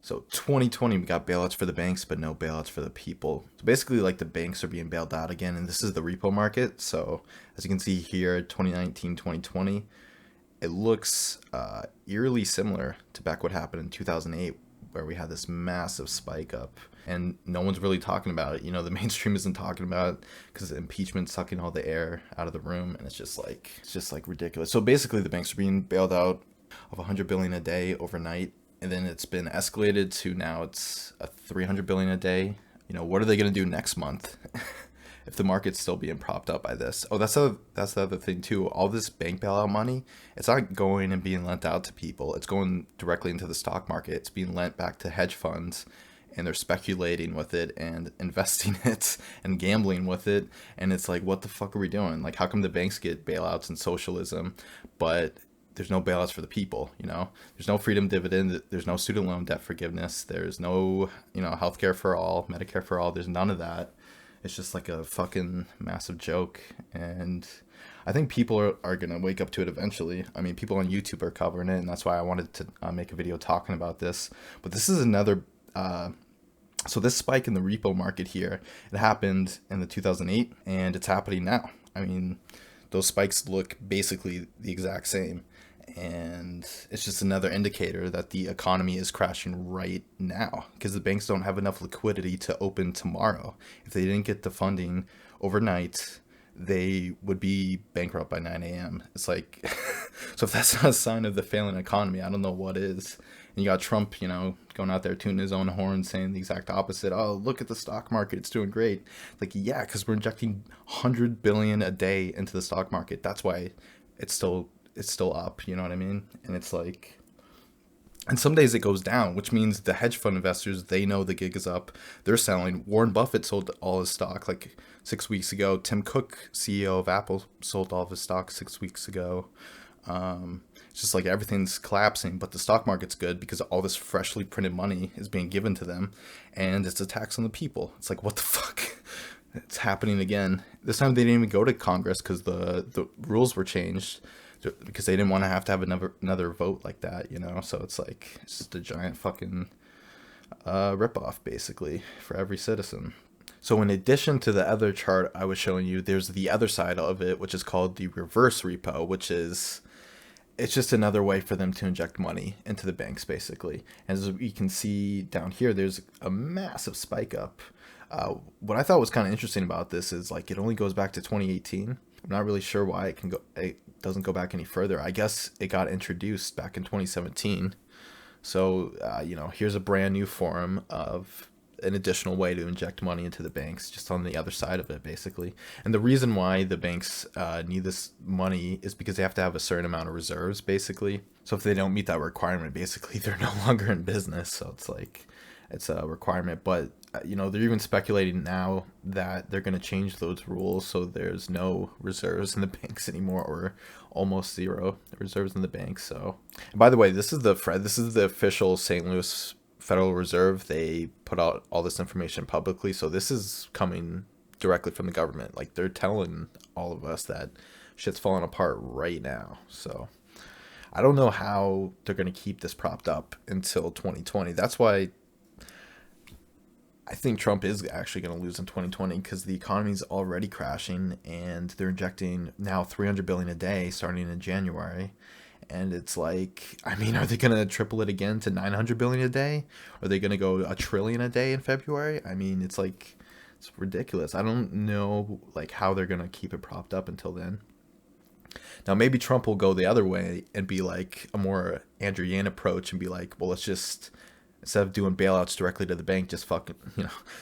So 2020, we got bailouts for the banks, but no bailouts for the people. So basically, like the banks are being bailed out again, and this is the repo market. So as you can see here, 2019, 2020, it looks eerily similar to back what happened in 2008, where we had this massive spike up, and no one's really talking about it. The mainstream isn't talking about it because impeachment's sucking all the air out of the room, and it's just like ridiculous. So basically, the banks are being bailed out of 100 billion a day overnight, and then it's been escalated to now it's a 300 billion a day. What are they going to do next month if the market's still being propped up by this? Oh, that's the other thing too. All this bank bailout money, it's not going and being lent out to people. It's going directly into the stock market. It's being lent back to hedge funds, and they're speculating with it and investing it and gambling with it. And it's like, what the fuck are we doing? Like, how come the banks get bailouts and socialism, but there's no bailouts for the people? There's no freedom dividend. There's no student loan debt forgiveness. There's no, healthcare for all, Medicare for all. There's none of that. It's just like a fucking massive joke. And I think people are going to wake up to it eventually. I mean, people on YouTube are covering it, and that's why I wanted to make a video talking about this. But this is another, so this spike in the repo market here, it happened in the 2008, and it's happening now. I mean, those spikes look basically the exact same. And it's just another indicator that the economy is crashing right now because the banks don't have enough liquidity to open tomorrow. If they didn't get the funding overnight, they would be bankrupt by 9 a.m. It's like, so if that's not a sign of the failing economy, I don't know what is. And you got Trump, going out there tooting his own horn, saying the exact opposite. Oh, look at the stock market; it's doing great. Like, yeah, because we're injecting 100 billion a day into the stock market. That's why it's still up. You know what I mean? And it's like, and some days it goes down, which means the hedge fund investors, they know the gig is up. They're selling. Warren Buffett sold all his stock like 6 weeks ago. Tim Cook, CEO of Apple, sold all of his stock 6 weeks ago. It's just like everything's collapsing, but the stock market's good because all this freshly printed money is being given to them, and it's a tax on the people. It's like, what the fuck? It's happening again. This time they didn't even go to Congress because the rules were changed because they didn't want to have another vote like that. So it's like, it's just a giant fucking ripoff basically for every citizen. So in addition to the other chart I was showing you, there's the other side of it, which is called the reverse repo, which is, it's just another way for them to inject money into the banks, basically. And as you can see down here, there's a massive spike up. What I thought was kind of interesting about this is like it only goes back to 2018. I'm not really sure why it doesn't go back any further. I guess it got introduced back in 2017. So, here's a brand new form of an additional way to inject money into the banks, just on the other side of it, basically. And the reason why the banks need this money is because they have to have a certain amount of reserves, basically. So if they don't meet that requirement, basically, they're no longer in business. So it's like, it's a requirement. But, they're even speculating now that they're going to change those rules so there's no reserves in the banks anymore, or almost zero reserves in the banks. So, and by the way, this is the official St. Louis Federal Reserve. They put out all this information publicly, so this is coming directly from the government. Like, they're telling all of us that shit's falling apart right now. So I don't know how they're going to keep this propped up until 2020. That's why I think Trump is actually going to lose in 2020, because the economy's already crashing and they're injecting now 300 billion a day starting in January. And it's like, I mean, are they going to triple it again to 900 billion a day? Are they going to go a trillion a day in February? I mean, it's like, it's ridiculous. I don't know like how they're going to keep it propped up until then. Now, maybe Trump will go the other way and be like a more Andrew Yang approach and be like, well, let's just, instead of doing bailouts directly to the bank, just fucking,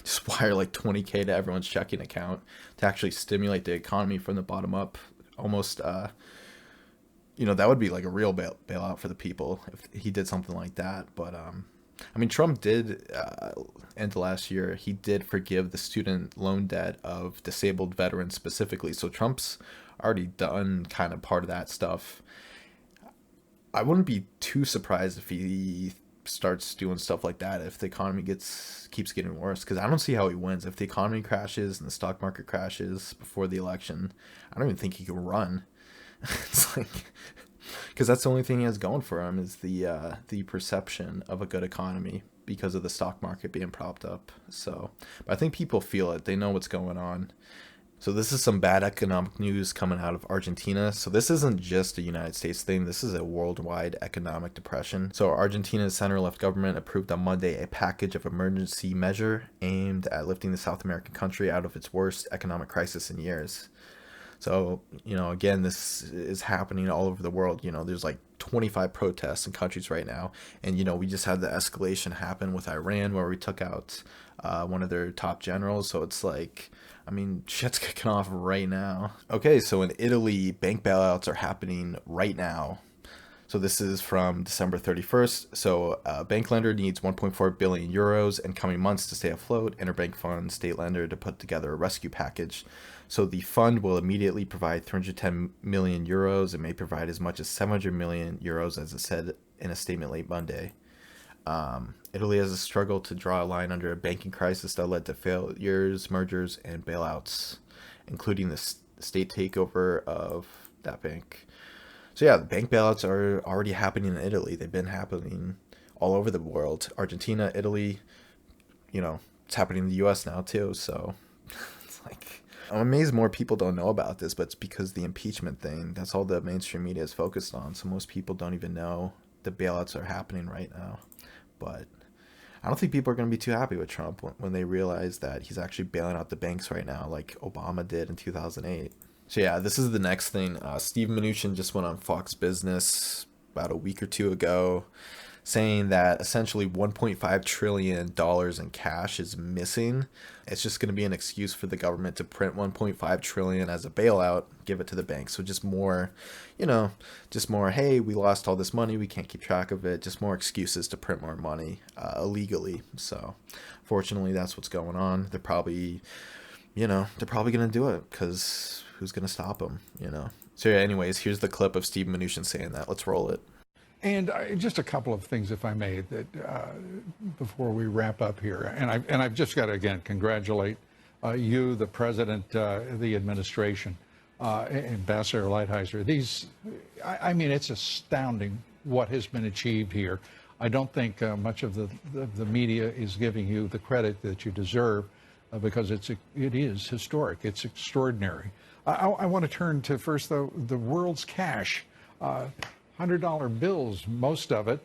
just wire like 20K to everyone's checking account to actually stimulate the economy from the bottom up. Almost, that would be like a real bailout for the people if he did something like that. But, I mean, Trump did, end of last year, he did forgive the student loan debt of disabled veterans specifically. So Trump's already done kind of part of that stuff. I wouldn't be too surprised if he starts doing stuff like that if the economy keeps getting worse, because I don't see how he wins. If the economy crashes and the stock market crashes before the election, I don't even think he can run. It's like, because that's the only thing he has going for him is the perception of a good economy, because of the stock market being propped up. So, but I think people feel it. They know what's going on. So this is some bad economic news coming out of Argentina. So this isn't just a United States thing. This is a worldwide economic depression. So Argentina's center-left government approved on Monday a package of emergency measure aimed at lifting the South American country out of its worst economic crisis in years. So, again, this is happening all over the world. There's like 25 protests in countries right now. And, we just had the escalation happen with Iran where we took out one of their top generals. So it's like, shit's kicking off right now. Okay, so in Italy, bank bailouts are happening right now. So this is from December 31st. So a bank lender needs 1.4 billion euros in coming months to stay afloat. Interbank fund state lender to put together a rescue package. So the fund will immediately provide 310 million euros and may provide as much as 700 million euros, as it said in a statement late Monday. Italy has a struggle to draw a line under a banking crisis that led to failures, mergers, and bailouts, including the state takeover of that bank. So yeah, the bank bailouts are already happening in Italy. They've been happening all over the world. Argentina, Italy, it's happening in the US now too. So it's like, I'm amazed more people don't know about this, but it's because the impeachment thing, that's all the mainstream media is focused on. So most people don't even know the bailouts are happening right now. But I don't think people are going to be too happy with Trump when they realize that he's actually bailing out the banks right now, like Obama did in 2008. So yeah, this is the next thing. Steve Mnuchin just went on Fox Business about a week or two ago, saying that essentially $1.5 trillion in cash is missing. It's just going to be an excuse for the government to print $1.5 trillion as a bailout, give it to the banks. So just more, hey, we lost all this money, we can't keep track of it. Just more excuses to print more money illegally. So fortunately, that's what's going on. They're probably going to do it because who's going to stop them, So yeah, anyways, here's the clip of Steve Mnuchin saying that. Let's roll it. And just a couple of things, if I may, that before we wrap up here, and I've just got to again congratulate you, the president, the administration, Ambassador Lighthizer. It's astounding what has been achieved here. I don't think much of the media is giving you the credit that you deserve because it is historic. It's extraordinary. I want to turn to first the world's cash. $100 bills, most of it,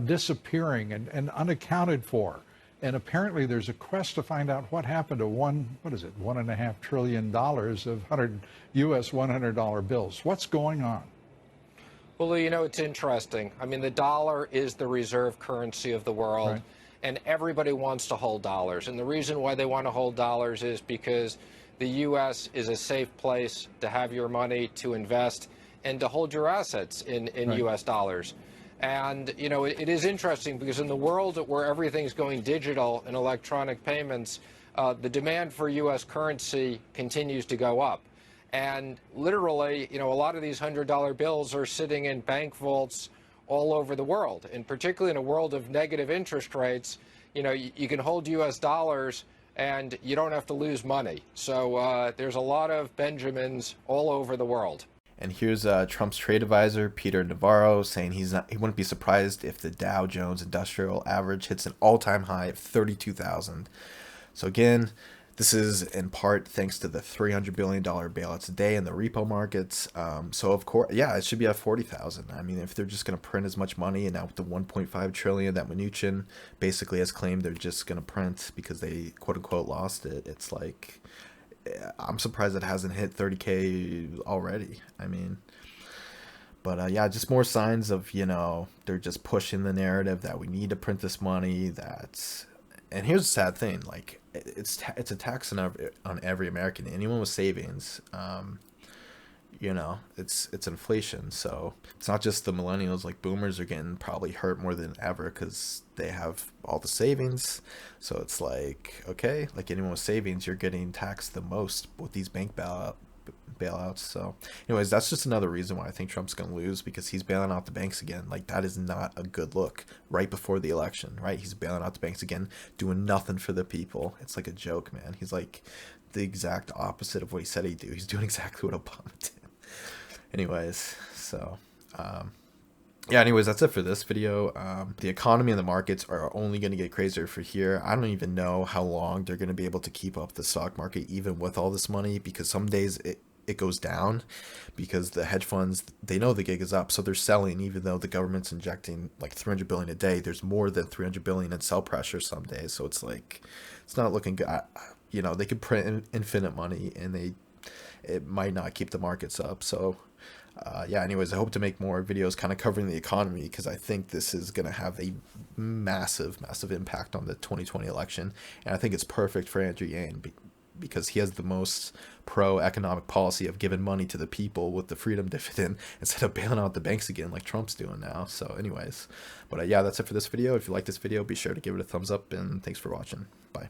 disappearing and unaccounted for. And apparently there's a quest to find out what happened to $1.5 trillion of U.S. $100 bills. What's going on? Well, it's interesting. The dollar is the reserve currency of the world, right, and everybody wants to hold dollars. And the reason why they want to hold dollars is because the U.S. is a safe place to have your money, to invest, and to hold your assets in right, U.S. dollars. And, it is interesting because in the world where everything's going digital and electronic payments, the demand for U.S. currency continues to go up. And literally, a lot of these $100 bills are sitting in bank vaults all over the world. And particularly in a world of negative interest rates, you can hold U.S. dollars and you don't have to lose money. So there's a lot of Benjamins all over the world. And here's Trump's trade advisor, Peter Navarro, saying he wouldn't be surprised if the Dow Jones Industrial Average hits an all-time high of 32,000. So again, this is in part thanks to the $300 billion bailouts a day in the repo markets. So of course, yeah, it should be at 40,000. If they're just going to print as much money, and now with the 1.5 trillion that Mnuchin basically has claimed they're just going to print because they quote unquote lost it, it's like, I'm surprised it hasn't hit 30K already. But yeah, just more signs of, they're just pushing the narrative that we need to print this money. And here's the sad thing, like it's a tax on every American. Anyone with savings, it's inflation. So it's not just the millennials, like boomers are getting probably hurt more than ever because they have all the savings. So it's like, okay, like anyone with savings, you're getting taxed the most with these bank bailouts. So anyways, that's just another reason why I think Trump's going to lose, because he's bailing out the banks again. Like that is not a good look right before the election, right? He's bailing out the banks again, doing nothing for the people. It's like a joke, man. He's like the exact opposite of what he said he'd do. He's doing exactly what Obama did. Anyways, so Yeah, anyways, that's it for this video. The economy and the markets are only going to get crazier for here. I don't even know how long they're going to be able to keep up the stock market even with all this money, because some days it goes down because the hedge funds, they know the gig is up, so they're selling even though the government's injecting like 300 billion a day. There's more than 300 billion in sell pressure some days, so it's like it's not looking good. You know, they could print infinite money and it might not keep the markets up. So yeah, anyways, I hope to make more videos kind of covering the economy, because I think this is going to have a massive impact on the 2020 election. And I think it's perfect for Andrew Yang because he has the most pro-economic policy of giving money to the people with the freedom dividend instead of bailing out the banks again like Trump's doing now. So anyways, but yeah, that's it for this video. If you like this video, be sure to give it a thumbs up, and thanks for watching. Bye.